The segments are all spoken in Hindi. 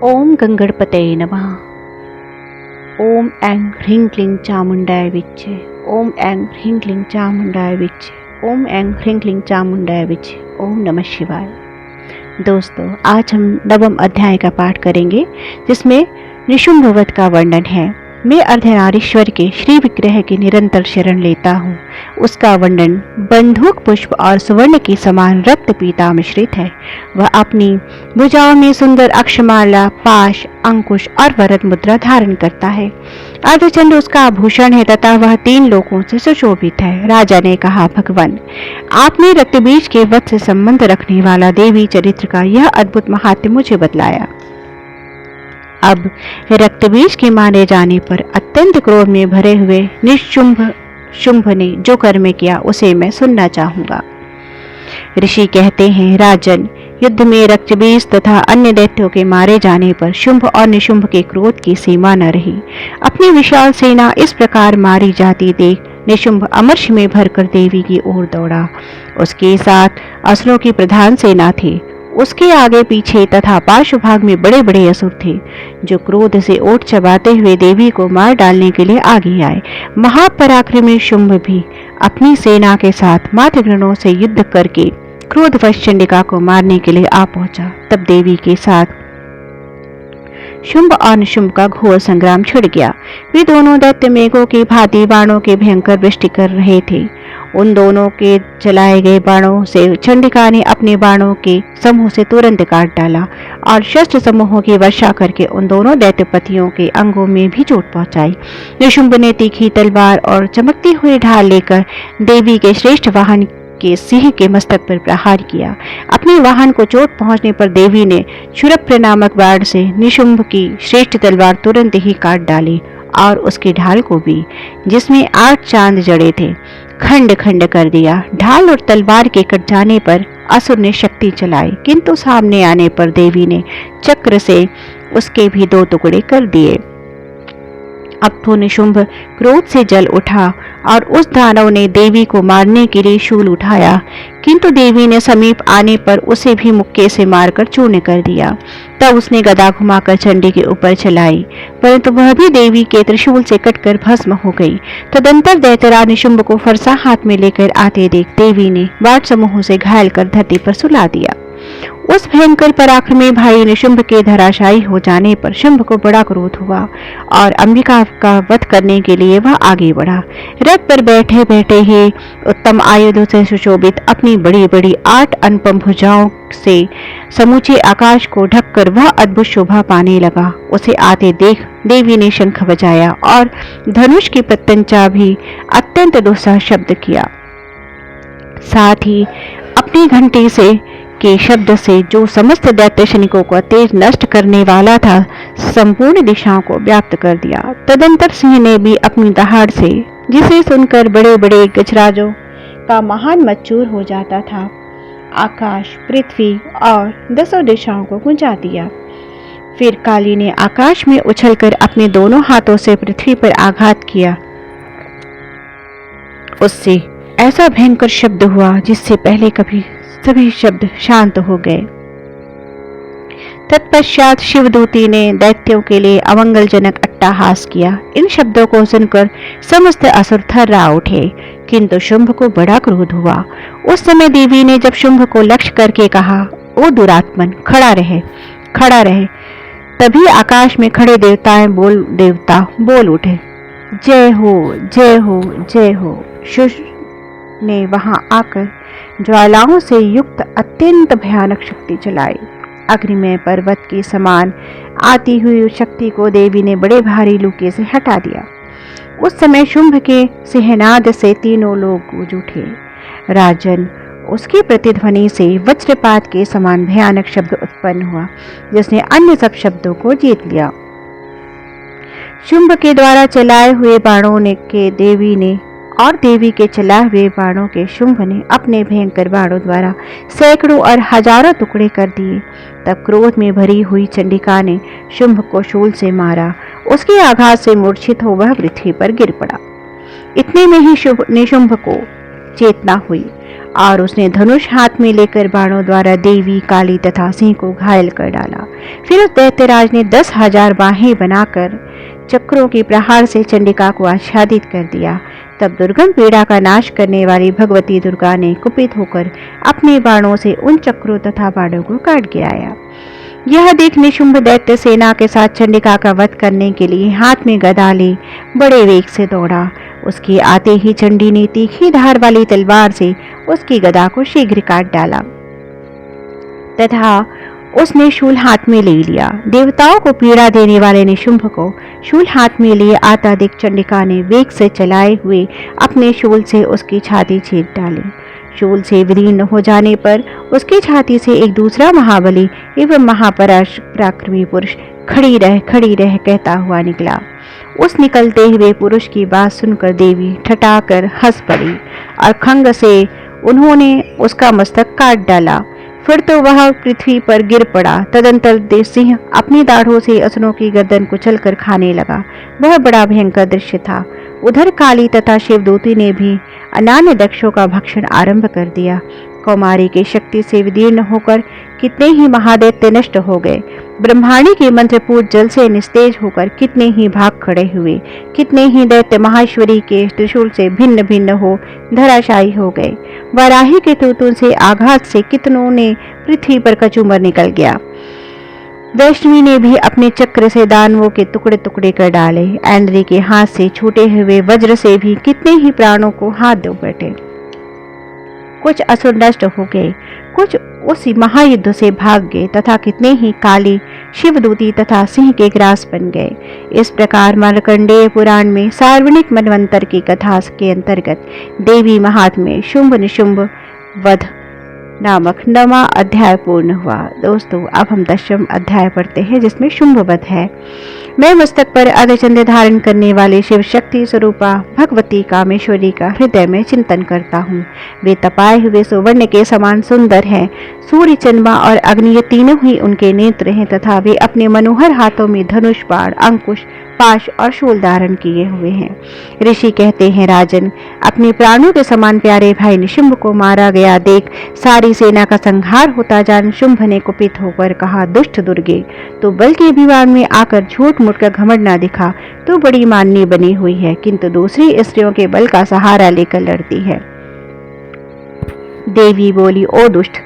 ओम गंगणपतये नमः। ओम ऐं ह्रीं क्लीं चामुंडाय विच्चे। ओम ऐं ह्रीं क्लीं चामुंडाय विच्चे। ओम ऐं ह्रीं क्लीं चामुंडाय विच्चे। ओम नमः शिवाय। दोस्तों, आज हम नवम अध्याय का पाठ करेंगे जिसमें निशुंभ वध का वर्णन है। मैं अर्धनारीश्वर के श्री विग्रह की निरंतर शरण लेता हूँ। उसका वर्णन बंदूक पुष्प और सुवर्ण के समान रक्त पीता मिश्रित है। वह अपनी भुजाओं में सुंदर अक्षमाला, पाश, अंकुश और वरद मुद्रा धारण करता है। अर्धचंद्र उसका आभूषण है तथा वह 3 लोकों से सुशोभित है। राजा ने कहा, भगवान, आपने रक्तबीज के वध से संबंध रखने वाला देवी चरित्र का यह अद्भुत महात्म्य मुझे बतलाया। अब रक्तबीज के मारे जाने पर अत्यंत क्रोध में भरे हुए शुंभ ने जो कर्म किया उसे मैं सुनना चाहूंगा। ऋषि कहते हैं, राजन, युद्ध में रक्तबीज तथा अन्य दैत्यों के मारे जाने पर शुंभ और निशुंभ के क्रोध की सीमा न रही। अपनी विशाल सेना इस प्रकार मारी जाती देख निशुंभ अमर्ष में भरकर देवी की ओर दौड़ा। उसके साथ असुरों की प्रधान सेना थी। उसके आगे पीछे तथा पार्श्व भाग में बड़े बड़े असुर थे जो क्रोध से ओट चबाते हुए देवी को मार डालने के लिए आगे आए। महापराक्रमी शुंभ भी अपनी सेना के साथ मातृगणों से युद्ध करके क्रोधवश चंडिका को मारने के लिए आ पहुंचा। तब देवी के साथ शुंभ और निशुंभ का घोर संग्राम छिड़ गया। वे दोनों दैत्य मेघों की भांति बाणों के भयंकर वृष्टि कर रहे थे। उन दोनों के चलाए गए बाणों से चंडिका ने अपने बाणों के समूह से तुरंत काट डाला और शस्त्र समूहों की वर्षा करके उन दोनों दैत्यपतियों के अंगों में भी चोट पहुंचाई। निशुंभ ने तीखी तलवार और चमकती हुई ढाल लेकर देवी के श्रेष्ठ वाहन के सिंह के मस्तक पर प्रहार किया। अपने वाहन को चोट पहुंचने पर देवी ने क्षुरप्र नामक बाण से निशुंभ की श्रेष्ठ तलवार तुरंत ही काट डाली और उसकी ढाल को भी, जिसमें 8 चांद जड़े थे, खंड खंड कर दिया। ढाल और तलवार के कट जाने पर असुर ने शक्ति चलाई, किंतु सामने आने पर देवी ने चक्र से उसके भी 2 टुकड़े कर दिए। अब तो निशुंभ क्रोध से जल उठा और उस दानव ने देवी को मारने के लिए शूल उठाया, किंतु देवी ने समीप आने पर उसे भी मुक्के से मारकर चूर्ण कर दिया। तब उसने गदा घुमाकर चंडी के ऊपर चलाई, परंतु वह भी देवी के त्रिशूल से कटकर भस्म हो गई। तदंतर दैत्यराज निशुंभ को फरसा हाथ में लेकर आते देख देवी ने बाण समूह से घायल कर धरती पर सुला दिया। उस भयंकर पराक्रमी भाई निशुंभ के धराशायी हो जाने पर शुंभ को बड़ा क्रोध हुआ और अंबिका का वध करने के लिए वह आगे बढ़ा। रथ पर बैठे बैठे ही उत्तम आयुधों से सुशोभित अपनी बड़ी बड़ी 8 अनुपम भुजाओं से समूचे आकाश को ढककर वह अद्भुत शोभा पाने लगा। उसे आते देख देवी ने शंख बजाया और धनुष की प्रत्यंचा भी अत्यंत दुस्सह शब्द किया। साथ ही अपनी घंटी से के शब्द से जो समस्त दैत्य सैनिकों को तेज नष्ट करने वाला था, संपूर्ण दिशाओं को व्याप्त कर दिया। तदंतर सिंह ने भी अपनी दहाड़ से, जिसे सुनकर बड़े बड़े गजराजों का महान मच्चूर हो जाता था, आकाश, पृथ्वी और 10 दिशाओं को गुंजा दिया। फिर काली ने आकाश में उछलकर अपने दोनों हाथों से पृथ्वी पर आघात किया। उससे ऐसा भयंकर शब्द हुआ जिससे पहले कभी सभी शब्द शांत हो गए। तत्पश्चात शिवदूती ने दैत्यों के लिए अमंगलजनक अट्टहास किया। इन शब्दों को सुनकर समस्त असुर थर्रा उठे, किंतु शुंभ को बड़ा क्रोध हुआ। उस समय देवी ने जब शुंभ को लक्ष्य करके कहा, ओ दुरात्मन, खड़ा रहे। तभी आकाश में खड़े देवता बोल उठे, जय हो, जय हो, जय हो। शुंभ ने वहां आकर ज्वालाओं से युक्त अत्यंत भयानक शक्ति चलाई। अग्निमय पर्वत के समान आती हुई उस शक्ति को देवी ने बड़े भारी लूके से हटा दिया। उस समय शुंभ के सिंहनाद से 3 लोग गूंज उठे। राजन, उसकी प्रतिध्वनि से वज्रपात के समान भयानक शब्द उत्पन्न हुआ, जिसने अन्य सब शब्दों को जीत लिया। शुंभ के द्वारा चलाए हुए बाणों के देवी के चलाए हुए बाणों के शुंभ ने अपने भयंकर बाणों द्वारा सैकड़ों और हजारों टुकड़े कर दिए। तब क्रोध में भरी हुई चंडिका ने शुंभ को शूल से मारा। उसके आघात से मूर्छित हो वह पृथ्वी पर गिर पड़ा। इतने में ही निशुंभ को चेतना हुई और उसने धनुष हाथ में लेकर बाणों द्वारा देवी, काली तथा सिंह को घायल कर डाला। फिर उस दैत्यराज ने 10,000 बाहें बनाकर चक्रों के प्रहार से चंडिका को आच्छादित कर दिया। तब दुर्गम पीड़ा का नाश करने वाली भगवती दुर्गा ने कुपित होकर अपने बाणों से उन चक्रों तथा बाणों को काट गिराया। यह देख निशुंभ दैत्य सेना के साथ चंडिका का वध करने के लिए हाथ में गदा ले बड़े वेग से दौड़ा। उसके आते ही चंडी ने तीखी धार वाली तलवार से उसकी गदा को शीघ्र काट डाला तथा उसने शूल हाथ में ले लिया। देवताओं को पीड़ा देने वाले निशुंभ को शूल हाथ में लिए आता देख चंडिका ने वेग से चलाए हुए अपने शूल से उसकी छाती छेद डाली। शूल से विलीन हो जाने पर उसकी छाती से एक दूसरा महाबली एवं महापराक्रमी पुरुष खड़ी रह कहता हुआ निकला। उस निकलते हुए पुरुष की बात सुनकर देवी ठठाकर हंस पड़ी और खंग से उन्होंने उसका मस्तक काट डाला। फिर तो वह पृथ्वी पर गिर पड़ा। तदंतर सिंह अपनी दाढ़ों से असुरों की गर्दन कुचलकर खाने लगा। वह बड़ा भयंकर दृश्य था। उधर काली तथा शिवदूती ने भी अनान्य दक्षों का भक्षण आरंभ कर दिया। कौमारी की शक्ति से विदीर्ण होकर कितने ही महादैत्य नष्ट हो गए। ब्रह्माणी के मंत्रपूत जल से निस्तेज होकर कितने ही भाग खड़े हुए। कितने ही दैत्य महाश्वरी के त्रिशूल से भिन्न भिन्न हो धराशायी हो गए। वाराही के तूतुन से आघात से कितनों ने पृथ्वी पर कचूमर निकल गया। वैष्णवी ने भी अपने चक्र से दानवों के टुकड़े टुकड़े कर डाले। ऐन्द्री के हाथ से छूटे हुए वज्र से भी कितने ही प्राणों को हाथ दे बैठे। कुछ असुर नष्ट हो गए, कुछ उसी महायुद्ध से भाग गए तथा कितने ही काली, शिवदूती तथा सिंह के ग्रास बन गए। इस प्रकार मार्कंडेय पुराण में सार्वजनिक मनवंतर की कथा के अंतर्गत देवी महात्म्य शुंभ निशुंभ वध नामक 9वां अध्याय पूर्ण हुआ। दोस्तों, अब हम 10वां अध्याय पढ़ते हैं जिसमें शुंभ वध है। मैं मस्तक पर अर्धचंद्र धारण करने वाले शिव शक्ति स्वरूपा भगवती कामेश्वरी का हृदय में चिंतन करता हूँ। वे तपाए हुए सुवर्ण के समान सुंदर हैं। सूर्य, चंद्रमा और अग्नि ये तीनों ही उनके नेत्र हैं तथा वे अपने मनोहर हाथों में धनुष, बाण, अंकुश, पाश और शूल धारण किए हुए हैं। ऋषि कहते हैं, राजन, अपने प्राणों के समान प्यारे भाई निशुंभ को मारा गया देख सारी सेना का संहार होता जान शुंभ ने कुपित होकर कहा, दुष्ट दुर्गे, तो बल के अभिमान में आकर झूठ मूठ का घमंड ना दिखा। तो बड़ी माननीय बनी हुई है, किंतु दूसरी स्त्रियों के बल का सहारा लेकर लड़ती है। देवी बोली, ओ दुष्ट,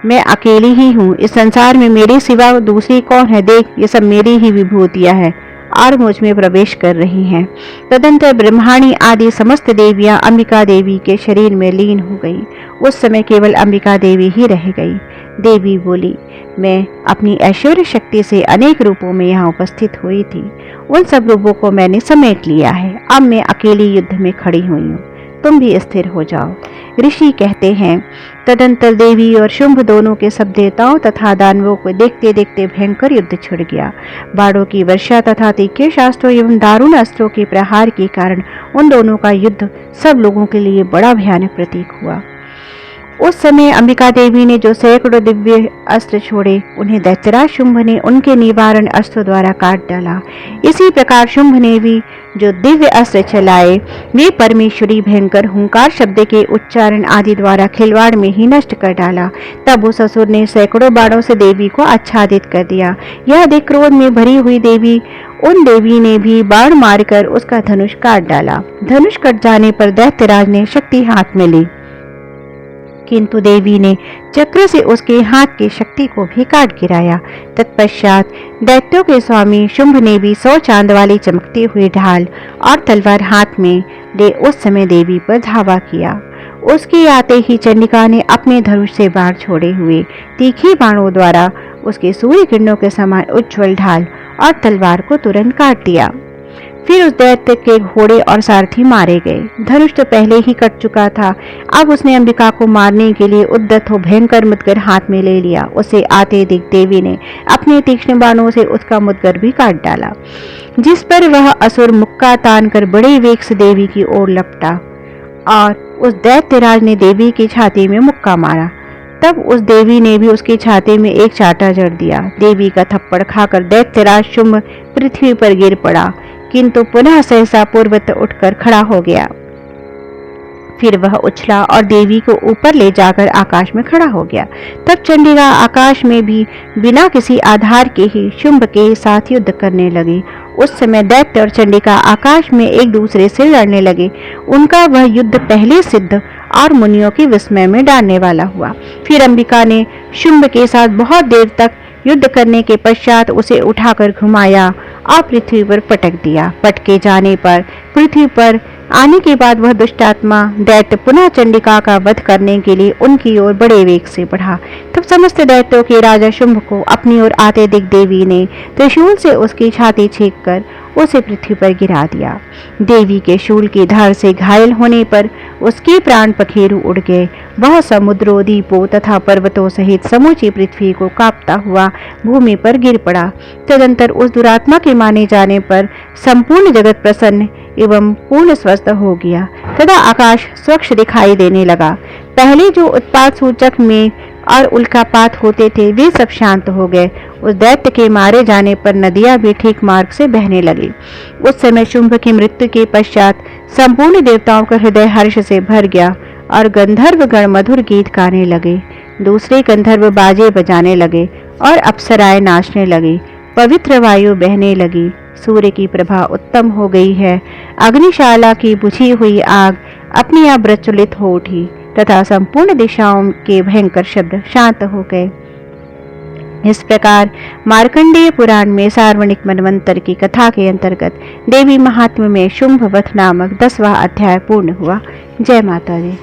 मैं अकेली ही हूँ। इस संसार में मेरे सिवा दूसरी कौन है? देख, ये सब मेरी ही विभूतियां हैं और मुझ में प्रवेश कर रही हैं। तदंतर ब्रह्माणी आदि समस्त देवियां अंबिका देवी के शरीर में लीन हो गई। उस समय केवल अंबिका देवी ही रह गई। देवी बोली, मैं अपनी ऐश्वर्य शक्ति से अनेक रूपों में यहाँ उपस्थित हुई थी। उन सब रूपों को मैंने समेट लिया है। अब मैं अकेली युद्ध में खड़ी हुई हूँ। तुम भी स्थिर हो जाओ। ऋषि कहते हैं, तदंतर देवी और शुंभ दोनों के सब देवताओं तथा दानवों को देखते देखते भयंकर युद्ध छिड़ गया। बाणों की वर्षा तथा तीखे शास्त्रों एवं दारुण अस्त्रों के प्रहार के कारण उन दोनों का युद्ध सब लोगों के लिए बड़ा भयानक प्रतीक हुआ। उस समय अंबिका देवी ने जो सैकड़ों दिव्य अस्त्र छोड़े, उन्हें दैत्यराज शुंभ ने उनके निवारण अस्त्र द्वारा काट डाला। इसी प्रकार शुंभ ने भी जो दिव्य अस्त्र चलाए, वे परमेश्वरी भयंकर हुंकार शब्द के उच्चारण आदि द्वारा खिलवाड़ में ही नष्ट कर डाला। तब उस असुर ने सैकड़ों बाणों से देवी को आच्छादित कर दिया। यह देख क्रोध में भरी हुई उन देवी ने भी बाण मारकर उसका धनुष काट डाला। धनुष कट जाने पर दैत्यराज ने शक्ति हाथ में ली, किंतु देवी ने चक्र से उसके हाथ की शक्ति को भी काट गिराया। तत्पश्चात दैत्यों के स्वामी शुंभ ने भी 100 चांद वाली चमकती हुई ढाल और तलवार हाथ में ले उस समय देवी पर धावा किया। उसके आते ही चंडिका ने अपने धनुष से बाण छोड़े हुए तीखे बाणों द्वारा उसके सूर्य किरणों के समान उज्ज्वल ढाल और तलवार को तुरंत काट दिया। फिर उस दैत्य के घोड़े और सारथी मारे गए। धनुष तो पहले ही कट चुका था। अब उसने अंबिका को मारने के लिए उद्यत हो भयंकर मुदगर हाथ में ले लिया। उसे आते देख देवी ने अपने तीक्ष्ण बाणों से उसका मुदगर भी काट डाला, जिस पर वह असुर मुक्का तान कर बड़े वेग से देवी की ओर लपटा और उस दैत्यराज ने देवी की छाती में मुक्का मारा। तब उस देवी ने भी उसकी छाती में एक चाटा जड़ दिया। देवी का थप्पड़ खाकर दैत्यराज शुंभ पृथ्वी पर गिर पड़ा, किंतु पुनः सहसा पूर्वत उठकर खड़ा हो गया। फिर वह उछला और देवी को ऊपर ले जाकर आकाश में खड़ा हो गया। तब चंडिका आकाश में भी बिना किसी आधार के ही शुंभ के साथ युद्ध करने लगी। उस समय दैत्य और चंडिका आकाश में एक दूसरे से लड़ने लगे। उनका वह युद्ध पहले सिद्ध और मुनियों के विस्मय में डालने वाला हुआ। फिर अंबिका ने शुंभ के साथ बहुत देर तक युद्ध करने के पश्चात उसे उठाकर घुमाया और पृथ्वी पर पटक दिया। पटके जाने पर पृथ्वी पर आने के बाद वह दुष्टात्मा दैत्य पुनः चंडिका का वध करने के लिए उनकी ओर बड़े वेग से बढ़ा। तब समस्त दैत्यों के राजा शुंभ को अपनी ओर आते देख देवी ने त्रिशूल से उसकी छाती छेदकर उसे पृथ्वी पर गिरा दिया। देवी के शूल की धार से घायल होने पर उसके प्राण पखेरु उड़ गए। वह समुद्रों, द्वीपों तथा पर्वतों सहित समूची पृथ्वी को कांपता हुआ भूमि पर गिर पड़ा। तदंतर उस दुरात्मा के माने जाने पर संपूर्ण जगत प्रसन्न एवं पूर्ण स्वस्थ हो गया तथा आकाश स्वच्छ दिखाई देने लगा। पहले जो उत्पात सूचक मेघ और उल्कापात होते थे वे सब शांत हो गए। उस दैत्य के मारे जाने पर नदियां भी ठीक मार्ग से बहने लगी। उस समय शुंभ की मृत्यु के पश्चात संपूर्ण देवताओं का हृदय हर्ष से भर गया और गंधर्व गण मधुर गीत गाने लगे। दूसरे गंधर्व बाजे बजाने लगे और अप्सराएं नाचने लगी। पवित्र वायु बहने लगी। सूर्य की प्रभा उत्तम हो गई है। अग्निशाला की बुझी हुई आग अपने आप प्रज्वलित हो उठी तथा संपूर्ण दिशाओं के भयंकर शब्द शांत हो गए। इस प्रकार मार्कंडेय पुराण में सार्वणिक मनवंतर की कथा के अंतर्गत देवी महात्म्य में शुंभ वध नामक 10वां अध्याय पूर्ण हुआ। जय माता दी।